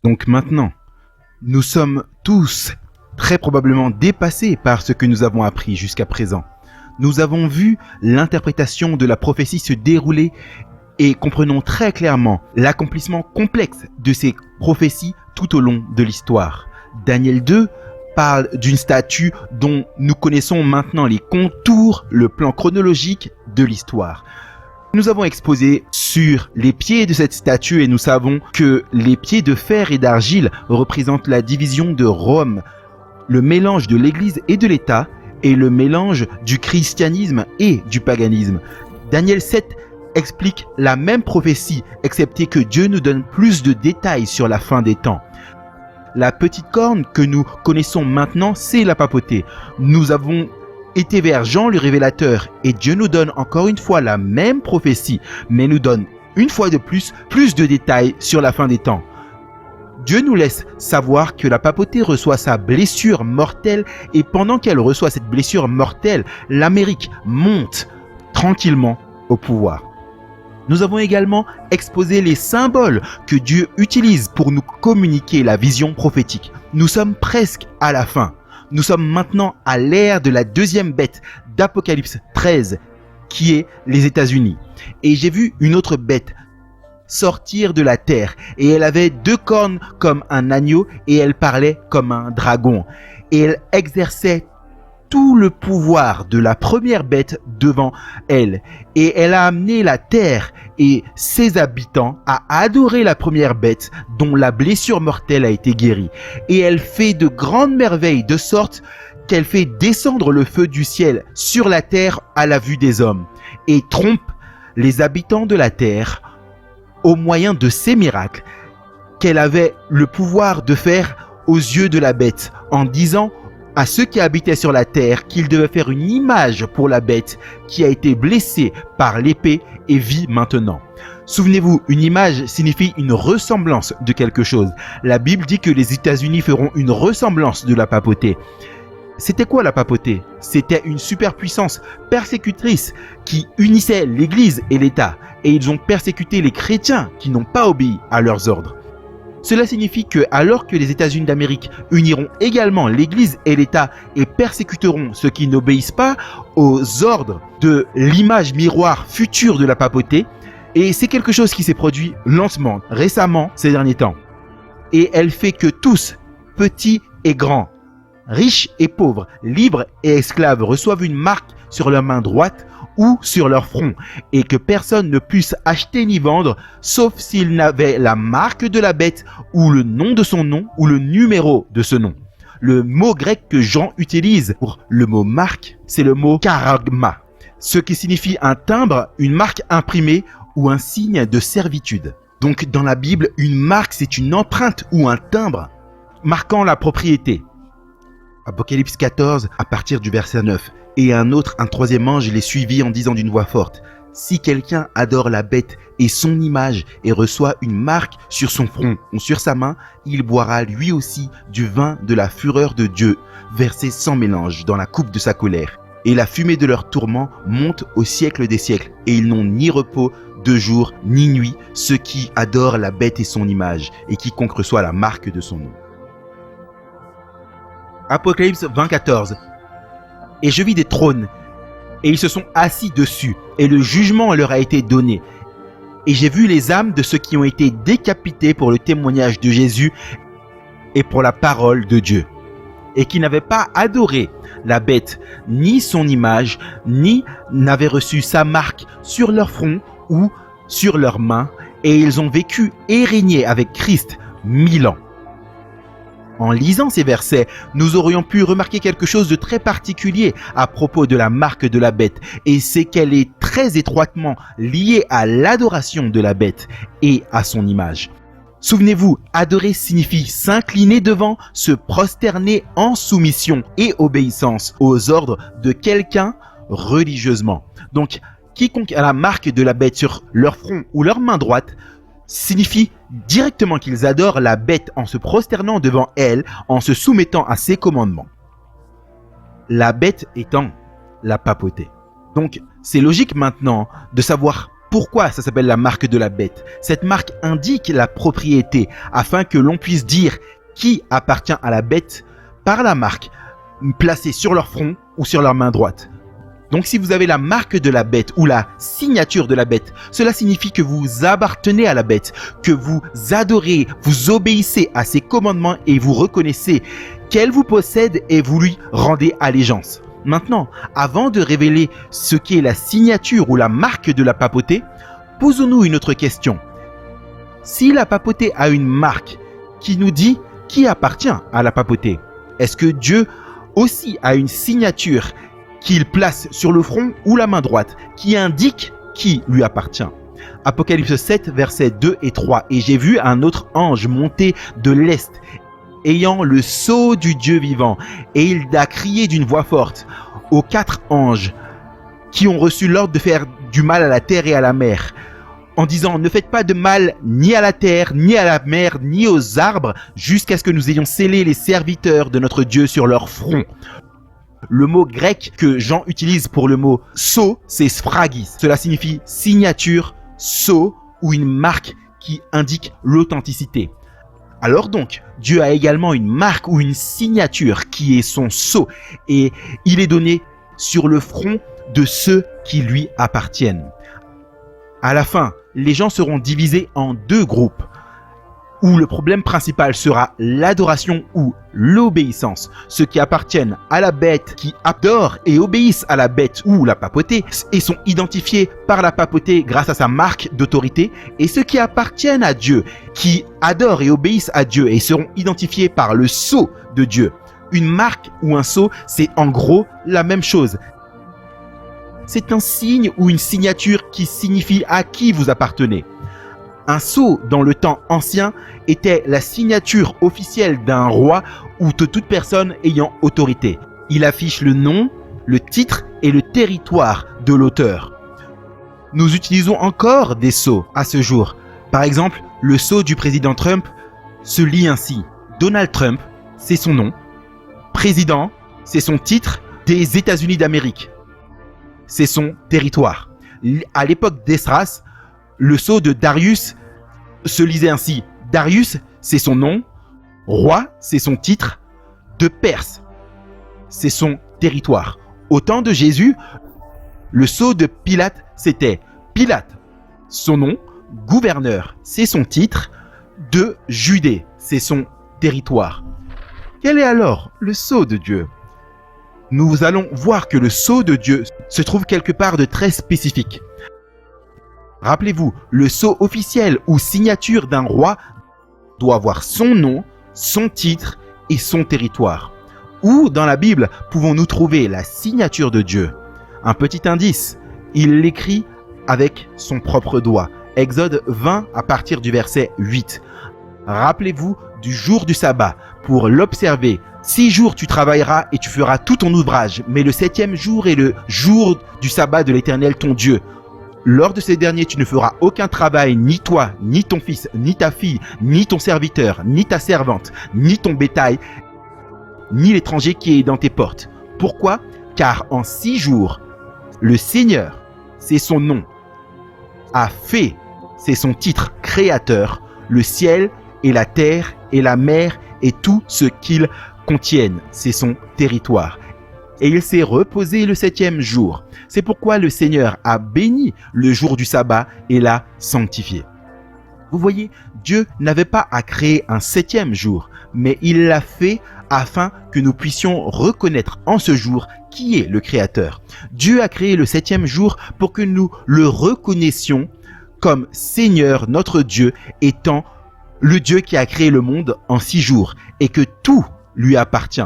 Donc maintenant, nous sommes tous très probablement dépassés par ce que nous avons appris jusqu'à présent. Nous avons vu l'interprétation de la prophétie se dérouler et comprenons très clairement l'accomplissement complexe de ces prophéties tout au long de l'histoire. Daniel 2 parle d'une statue dont nous connaissons maintenant les contours, le plan chronologique de l'histoire. Nous avons exposé sur les pieds de cette statue et nous savons que les pieds de fer et d'argile représentent la division de Rome, le mélange de l'Église et de l'État et le mélange du christianisme et du paganisme. Daniel 7 explique la même prophétie, excepté que Dieu nous donne plus de détails sur la fin des temps. La petite corne que nous connaissons maintenant, c'est la papauté. Nous avons été vers Jean le révélateur et Dieu nous donne encore une fois la même prophétie, mais nous donne une fois de plus de détails sur la fin des temps. Dieu nous laisse savoir que la papauté reçoit sa blessure mortelle et pendant qu'elle reçoit cette blessure mortelle, l'Amérique monte tranquillement au pouvoir. Nous avons également exposé les symboles que Dieu utilise pour nous communiquer la vision prophétique. Nous sommes presque à la fin. Nous sommes maintenant à l'ère de la deuxième bête d'Apocalypse 13, qui est les États-Unis. Et j'ai vu une autre bête sortir de la terre, et elle avait 2 cornes comme un agneau, et elle parlait comme un dragon. Et elle exerçait tout le pouvoir de la première bête devant elle. Et elle a amené la terre et ses habitants à adorer la première bête dont la blessure mortelle a été guérie. Et elle fait de grandes merveilles de sorte qu'elle fait descendre le feu du ciel sur la terre à la vue des hommes et trompe les habitants de la terre au moyen de ces miracles qu'elle avait le pouvoir de faire aux yeux de la bête en disant à ceux qui habitaient sur la terre qu'ils devaient faire une image pour la bête qui a été blessée par l'épée et vit maintenant. Souvenez-vous, une image signifie une ressemblance de quelque chose. La Bible dit que les États-Unis feront une ressemblance de la papauté. C'était quoi la papauté? C'était une superpuissance persécutrice qui unissait l'Église et l'État. Et ils ont persécuté les chrétiens qui n'ont pas obéi à leurs ordres. Cela signifie que alors que les États-Unis d'Amérique uniront également l'Église et l'État et persécuteront ceux qui n'obéissent pas aux ordres de l'image miroir future de la papauté, et c'est quelque chose qui s'est produit lentement, récemment, ces derniers temps. Et elle fait que tous, petits et grands, riches et pauvres, libres et esclaves, reçoivent une marque sur leur main droite ou sur leur front, et que personne ne puisse acheter ni vendre, sauf s'il n'avait la marque de la bête, ou le nom de son nom, ou le numéro de ce nom. Le mot grec que Jean utilise pour le mot marque, c'est le mot charagma, ce qui signifie un timbre, une marque imprimée, ou un signe de servitude. Donc dans la Bible, une marque, c'est une empreinte ou un timbre marquant la propriété. Apocalypse 14, à partir du verset 9. Et un troisième ange les suivit en disant d'une voix forte: si quelqu'un adore la bête et son image et reçoit une marque sur son front ou sur sa main, il boira lui aussi du vin de la fureur de Dieu, versé sans mélange dans la coupe de sa colère. Et la fumée de leur tourment monte au siècle des siècles, et ils n'ont ni repos de jour ni nuit, ceux qui adorent la bête et son image, et quiconque reçoit la marque de son nom. Apocalypse 20:14. Et je vis des trônes, et ils se sont assis dessus, et le jugement leur a été donné. Et j'ai vu les âmes de ceux qui ont été décapités pour le témoignage de Jésus et pour la parole de Dieu, et qui n'avaient pas adoré la bête, ni son image, ni n'avaient reçu sa marque sur leur front ou sur leurs mains, et ils ont vécu et régné avec Christ 1000 ans. En lisant ces versets, nous aurions pu remarquer quelque chose de très particulier à propos de la marque de la bête, et c'est qu'elle est très étroitement liée à l'adoration de la bête et à son image. Souvenez-vous, adorer signifie s'incliner devant, se prosterner en soumission et obéissance aux ordres de quelqu'un religieusement. Donc, quiconque a la marque de la bête sur leur front ou leur main droite signifie directement qu'ils adorent la bête en se prosternant devant elle, en se soumettant à ses commandements. La bête étant la papauté. Donc, c'est logique maintenant de savoir Pourquoi ça s'appelle la marque de la bête? Cette marque indique la propriété afin que l'on puisse dire qui appartient à la bête par la marque placée sur leur front ou sur leur main droite. Donc si vous avez la marque de la bête ou la signature de la bête, cela signifie que vous appartenez à la bête, que vous adorez, vous obéissez à ses commandements et vous reconnaissez qu'elle vous possède et vous lui rendez allégeance. Maintenant, avant de révéler ce qu'est la signature ou la marque de la papauté, posons-nous une autre question. Si la papauté a une marque qui nous dit qui appartient à la papauté, est-ce que Dieu aussi a une signature qu'il place sur le front ou la main droite qui indique qui lui appartient? Apocalypse 7, versets 2 et 3. Et j'ai vu un autre ange monter de l'est, ayant le sceau du Dieu vivant, et il a crié d'une voix forte aux 4 anges qui ont reçu l'ordre de faire du mal à la terre et à la mer, en disant: ne faites pas de mal ni à la terre, ni à la mer, ni aux arbres, jusqu'à ce que nous ayons scellé les serviteurs de notre Dieu sur leur front. Le mot grec que Jean utilise pour le mot sceau, c'est sphragis. Cela signifie signature, sceau ou une marque qui indique l'authenticité. Alors donc, Dieu a également une marque ou une signature qui est son sceau, et il est donné sur le front de ceux qui lui appartiennent. À la fin, les gens seront divisés en 2 groupes, où le problème principal sera l'adoration ou l'obéissance. Ceux qui appartiennent à la bête, qui adorent et obéissent à la bête ou la papauté, et sont identifiés par la papauté grâce à sa marque d'autorité, et ceux qui appartiennent à Dieu, qui adorent et obéissent à Dieu et seront identifiés par le sceau de Dieu. Une marque ou un sceau, c'est en gros la même chose. C'est un signe ou une signature qui signifie à qui vous appartenez. Un sceau, dans le temps ancien, était la signature officielle d'un roi ou de toute personne ayant autorité. Il affiche le nom, le titre et le territoire de l'auteur. Nous utilisons encore des sceaux à ce jour. Par exemple, le sceau du président Trump se lit ainsi. Donald Trump, c'est son nom. Président, c'est son titre des États-Unis d'Amérique. C'est son territoire. À l'époque d'Esdras, le sceau de Darius se lisait ainsi. Darius, c'est son nom. Roi, c'est son titre. De Perse, c'est son territoire. Au temps de Jésus, le sceau de Pilate, c'était Pilate, son nom. Gouverneur, c'est son titre. De Judée, c'est son territoire. Quel est alors le sceau de Dieu? Nous allons voir que le sceau de Dieu se trouve quelque part de très spécifique. Rappelez-vous, le sceau officiel ou signature d'un roi doit avoir son nom, son titre et son territoire. Où dans la Bible pouvons-nous trouver la signature de Dieu? Un petit indice, il l'écrit avec son propre doigt. Exode 20 à partir du verset 8. Rappelez-vous du jour du sabbat pour l'observer. 6 jours tu travailleras et tu feras tout ton ouvrage, mais le 7e jour est le jour du sabbat de l'Éternel ton Dieu. Lors de ces derniers, tu ne feras aucun travail, ni toi, ni ton fils, ni ta fille, ni ton serviteur, ni ta servante, ni ton bétail, ni l'étranger qui est dans tes portes. Pourquoi? Car en 6 jours, le Seigneur, c'est son nom, a fait, c'est son titre, créateur, le ciel et la terre et la mer et tout ce qu'ils contiennent, c'est son territoire. Et il s'est reposé le 7e jour. C'est pourquoi le Seigneur a béni le jour du sabbat et l'a sanctifié. Vous voyez, Dieu n'avait pas à créer un 7e jour, mais il l'a fait afin que nous puissions reconnaître en ce jour qui est le Créateur. Dieu a créé le 7e jour pour que nous le reconnaissions comme Seigneur, notre Dieu, étant le Dieu qui a créé le monde en 6 jours et que tout lui appartient.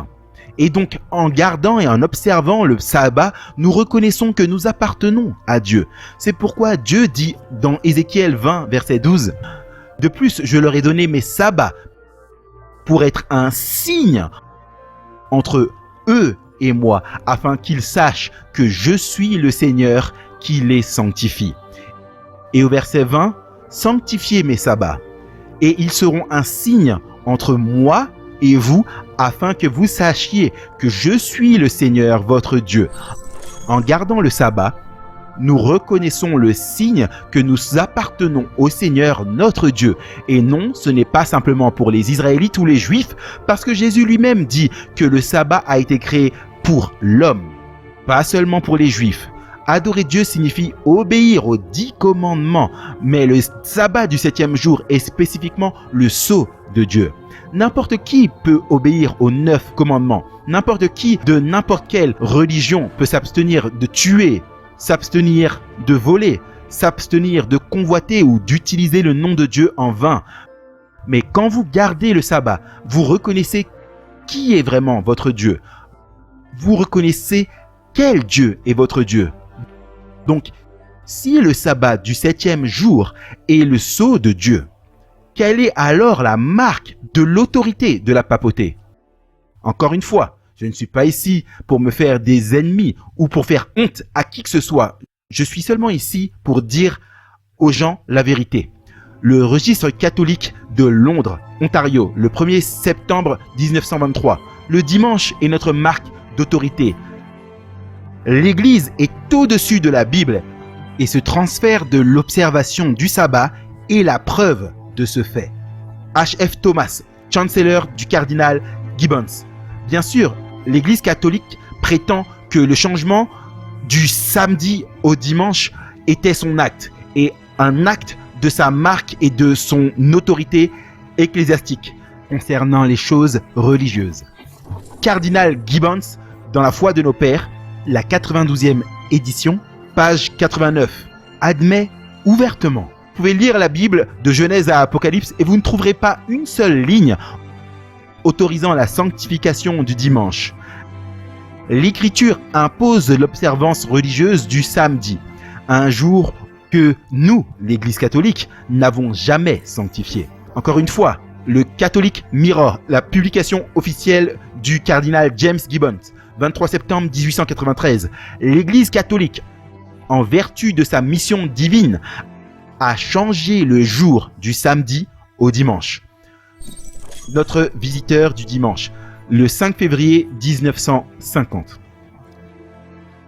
Et donc, en gardant et en observant le sabbat, nous reconnaissons que nous appartenons à Dieu. C'est pourquoi Dieu dit dans Ézéchiel 20, verset 12, « De plus, je leur ai donné mes sabbats pour être un signe entre eux et moi, afin qu'ils sachent que je suis le Seigneur qui les sanctifie. » Et au verset 20, « Sanctifiez mes sabbats, et ils seront un signe entre moi et vous, afin que vous sachiez que je suis le Seigneur votre Dieu. » En gardant le sabbat, nous reconnaissons le signe que nous appartenons au Seigneur notre Dieu. Et non, ce n'est pas simplement pour les Israélites ou les Juifs, parce que Jésus lui-même dit que le sabbat a été créé pour l'homme, pas seulement pour les Juifs. Adorer Dieu signifie obéir aux 10 commandements, mais le sabbat du 7e jour est spécifiquement le sceau de Dieu. N'importe qui peut obéir aux 9 commandements. N'importe qui de n'importe quelle religion peut s'abstenir de tuer, s'abstenir de voler, s'abstenir de convoiter ou d'utiliser le nom de Dieu en vain. Mais quand vous gardez le sabbat, vous reconnaissez qui est vraiment votre Dieu. Vous reconnaissez quel Dieu est votre Dieu. Donc, si le sabbat du 7e jour est le sceau de Dieu, quelle est alors la marque de l'autorité de la papauté? Encore une fois, je ne suis pas ici pour me faire des ennemis ou pour faire honte à qui que ce soit. Je suis seulement ici pour dire aux gens la vérité. Le registre catholique de Londres, Ontario, le 1er septembre 1923. Le dimanche est notre marque d'autorité. L'Église est au-dessus de la Bible et ce transfert de l'observation du sabbat est la preuve de ce fait. H.F. Thomas, chancellor du cardinal Gibbons. Bien sûr, l'Église catholique prétend que le changement du samedi au dimanche était son acte et un acte de sa marque et de son autorité ecclésiastique concernant les choses religieuses. Cardinal Gibbons, dans La foi de nos pères, la 92e édition, page 89, admet ouvertement. Vous pouvez lire la Bible de Genèse à Apocalypse et vous ne trouverez pas une seule ligne autorisant la sanctification du dimanche. L'Écriture impose l'observance religieuse du samedi, un jour que nous, l'Église catholique, n'avons jamais sanctifié. Encore une fois, le Catholic Mirror, la publication officielle du cardinal James Gibbons, 23 septembre 1893, l'Église catholique, en vertu de sa mission divine, a changé le jour du samedi au dimanche. Notre visiteur du dimanche, le 5 février 1950.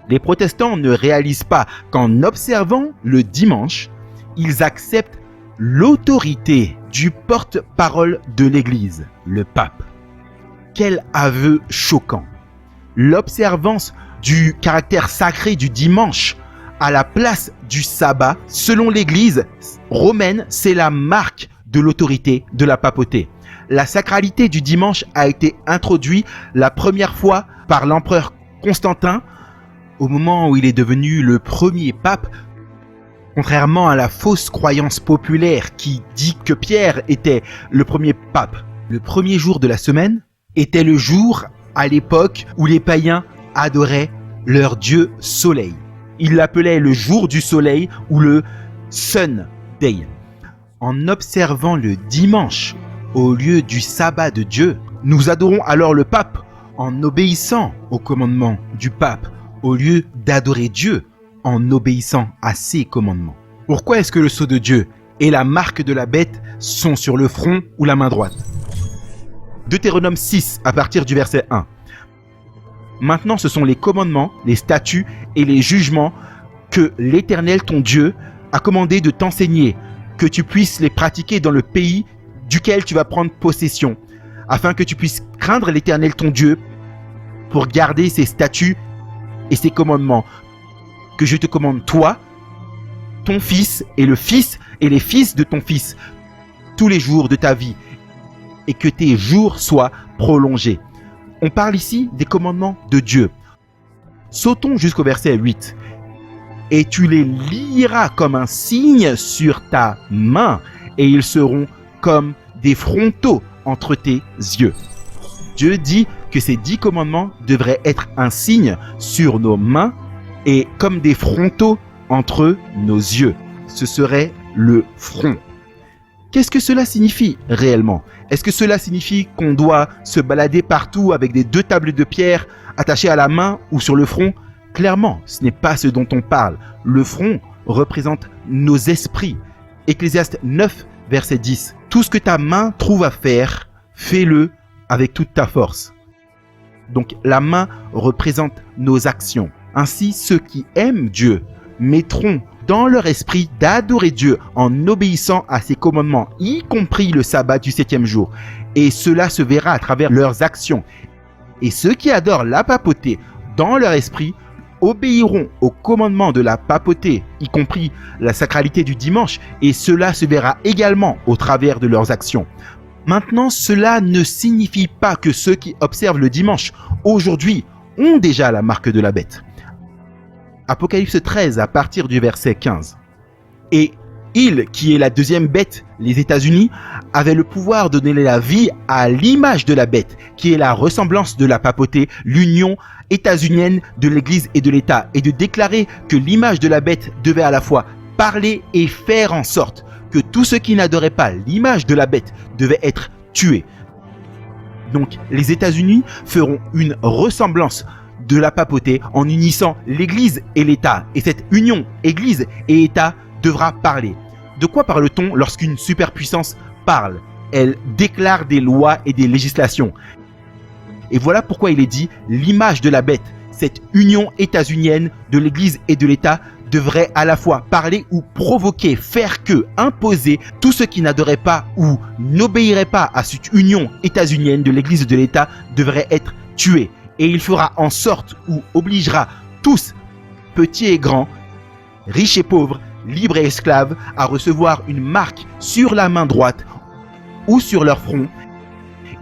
Les protestants ne réalisent pas qu'en observant le dimanche, ils acceptent l'autorité du porte-parole de l'Église, le pape. Quel aveu choquant! L'observance du caractère sacré du dimanche à la place du sabbat, selon l'Église romaine, c'est la marque de l'autorité de la papauté. La sacralité du dimanche a été introduite la première fois par l'empereur Constantin au moment où il est devenu le premier pape, contrairement à la fausse croyance populaire qui dit que Pierre était le premier pape. Le premier jour de la semaine était le jour à l'époque où les païens adoraient leur dieu soleil. Ils l'appelaient le jour du soleil ou le Sun Day. En observant le dimanche au lieu du sabbat de Dieu, nous adorons alors le pape en obéissant aux commandements du pape au lieu d'adorer Dieu en obéissant à ses commandements. Pourquoi est-ce que le sceau de Dieu et la marque de la bête sont sur le front ou la main droite? Deutéronome 6 à partir du verset 1. Maintenant, ce sont les commandements, les statuts et les jugements que l'Éternel ton Dieu a commandé de t'enseigner, que tu puisses les pratiquer dans le pays duquel tu vas prendre possession, afin que tu puisses craindre l'Éternel ton Dieu pour garder ses statuts et ses commandements, que je te commande toi, ton fils et le fils et les fils de ton fils, tous les jours de ta vie, et que tes jours soient prolongés. On parle ici des commandements de Dieu. Sautons jusqu'au verset 8. Et tu les lieras comme un signe sur ta main, et ils seront comme des frontaux entre tes yeux. Dieu dit que ces 10 commandements devraient être un signe sur nos mains et comme des frontaux entre nos yeux. Ce serait le front. Qu'est-ce que cela signifie réellement? Est-ce que cela signifie qu'on doit se balader partout avec des 2 tables de pierre attachées à la main ou sur le front? Clairement, ce n'est pas ce dont on parle. Le front représente nos esprits. Ecclésiaste 9, verset 10. Tout ce que ta main trouve à faire, fais-le avec toute ta force. Donc la main représente nos actions. Ainsi, ceux qui aiment Dieu mettront dans leur esprit d'adorer Dieu en obéissant à ses commandements, y compris le sabbat du 7e jour. Et cela se verra à travers leurs actions. Et ceux qui adorent la papauté dans leur esprit obéiront aux commandements de la papauté, y compris la sacralité du dimanche, et cela se verra également au travers de leurs actions. Maintenant, cela ne signifie pas que ceux qui observent le dimanche aujourd'hui ont déjà la marque de la bête. Apocalypse 13 à partir du verset 15. Et il, qui est la deuxième bête, les États-Unis, avait le pouvoir de donner la vie à l'image de la bête, qui est la ressemblance de la papauté, l'union états-unienne de l'Église et de l'État, et de déclarer que l'image de la bête devait à la fois parler et faire en sorte que tous ceux qui n'adoraient pas l'image de la bête devaient être tués. Donc les États-Unis feront une ressemblance de la papauté en unissant l'Église et l'État. Et cette union Église et État devra parler. De quoi parle-t-on lorsqu'une superpuissance parle? Elle déclare des lois et des législations. Et voilà pourquoi il est dit l'image de la bête, cette union états-unienne de l'Église et de l'État devrait à la fois parler ou provoquer, faire que, imposer, tous ceux qui n'adoraient pas ou n'obéiraient pas à cette union états-unienne de l'Église et de l'État devraient être tués. Et il fera en sorte ou obligera tous, petits et grands, riches et pauvres, libres et esclaves, à recevoir une marque sur la main droite ou sur leur front,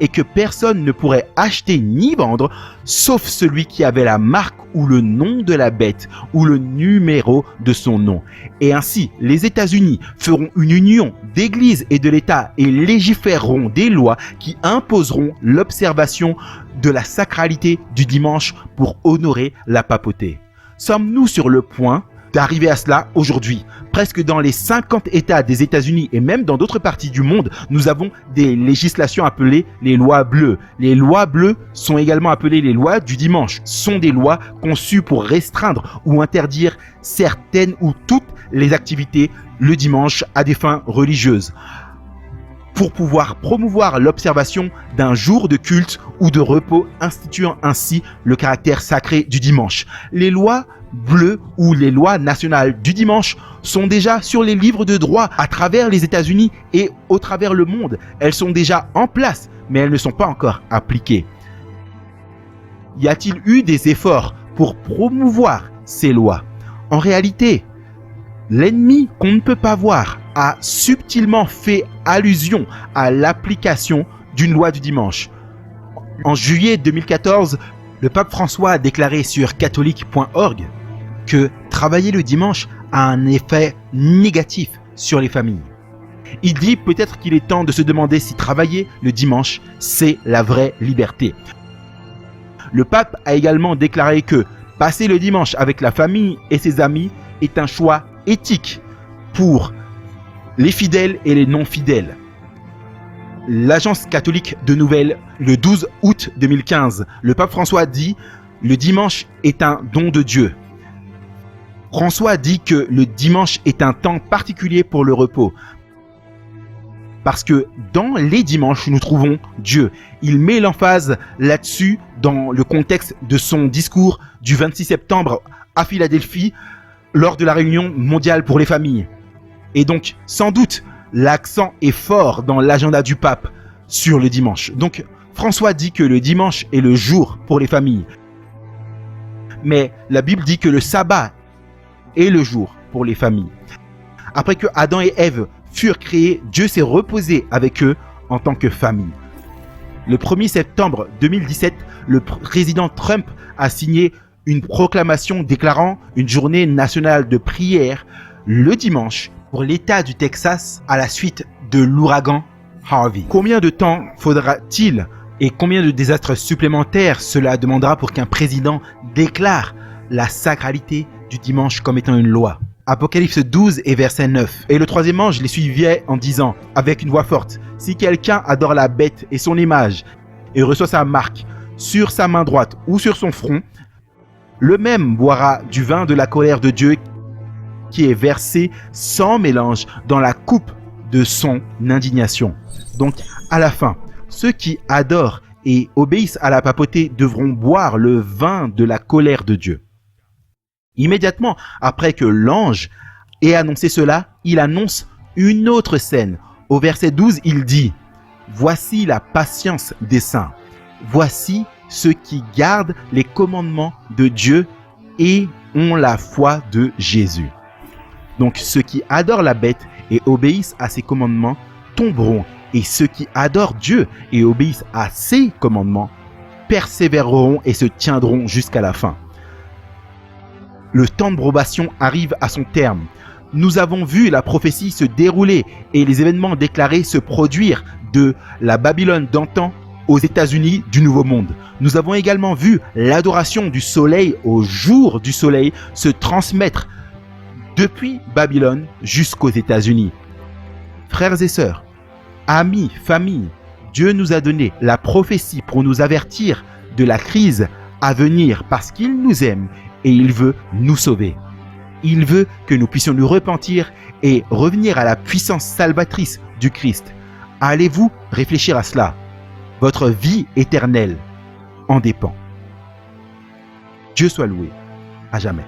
et que personne ne pourrait acheter ni vendre, sauf celui qui avait la marque ou le nom de la bête ou le numéro de son nom. Et ainsi, les États-Unis feront une union d'Église et de l'État et légiféreront des lois qui imposeront l'observation de la sacralité du dimanche pour honorer la papauté. Sommes-nous sur le point d'arriver à cela aujourd'hui? Presque dans les 50 États des États-Unis et même dans d'autres parties du monde, nous avons des législations appelées les lois bleues. Les lois bleues sont également appelées les lois du dimanche. Ce sont des lois conçues pour restreindre ou interdire certaines ou toutes les activités le dimanche à des fins religieuses, pour pouvoir promouvoir l'observation d'un jour de culte ou de repos, instituant ainsi le caractère sacré du dimanche. Les lois bleues ou les lois nationales du dimanche sont déjà sur les livres de droit à travers les États-Unis et au travers le monde. Elles sont déjà en place, mais elles ne sont pas encore appliquées. Y a-t-il eu des efforts pour promouvoir ces lois? En réalité, l'ennemi qu'on ne peut pas voir a subtilement fait allusion à l'application d'une loi du dimanche. En juillet 2014, le pape François a déclaré sur catholique.org que travailler le dimanche a un effet négatif sur les familles. Il dit peut-être qu'il est temps de se demander si travailler le dimanche, c'est la vraie liberté. Le pape a également déclaré que passer le dimanche avec la famille et ses amis est un choix éthique pour les fidèles et les non-fidèles. L'agence catholique de nouvelles, le 12 août 2015, le pape François dit « Le dimanche est un don de Dieu ». François dit que le dimanche est un temps particulier pour le repos. Parce que dans les dimanches, nous trouvons Dieu. Il met l'emphase là-dessus dans le contexte de son discours du 26 septembre à Philadelphie lors de la réunion mondiale pour les familles. Et donc, sans doute, l'accent est fort dans l'agenda du pape sur le dimanche. Donc, François dit que le dimanche est le jour pour les familles. Mais la Bible dit que le sabbat est le jour pour les familles. Après que Adam et Ève furent créés, Dieu s'est reposé avec eux en tant que famille. Le 1er septembre 2017, le président Trump a signé une proclamation déclarant une journée nationale de prière le dimanche pour l'État du Texas à la suite de l'ouragan Harvey. Combien de temps faudra-t-il et combien de désastres supplémentaires cela demandera pour qu'un président déclare la sacralité du dimanche comme étant une loi? Apocalypse 12 et verset 9. Et le troisième ange les suivait en disant avec une voix forte: si quelqu'un adore la bête et son image et reçoit sa marque sur sa main droite ou sur son front, le même boira du vin de la colère de Dieu qui est versé sans mélange dans la coupe de son indignation. Donc à la fin, ceux qui adorent et obéissent à la papauté devront boire le vin de la colère de Dieu. Immédiatement après que l'ange ait annoncé cela, il annonce une autre scène. Au verset 12, il dit « Voici la patience des saints. Voici ceux qui gardent les commandements de Dieu et ont la foi de Jésus. » Donc ceux qui adorent la bête et obéissent à ses commandements tomberont, et ceux qui adorent Dieu et obéissent à ses commandements persévéreront et se tiendront jusqu'à la fin. Le temps de probation arrive à son terme. Nous avons vu la prophétie se dérouler et les événements déclarés se produire de la Babylone d'antan aux États-Unis du Nouveau Monde. Nous avons également vu l'adoration du soleil au jour du soleil se transmettre depuis Babylone jusqu'aux États-Unis. Frères et sœurs, amis, famille, Dieu nous a donné la prophétie pour nous avertir de la crise à venir parce qu'il nous aime et il veut nous sauver. Il veut que nous puissions nous repentir et revenir à la puissance salvatrice du Christ. Allez-vous réfléchir à cela? Votre vie éternelle en dépend. Dieu soit loué à jamais.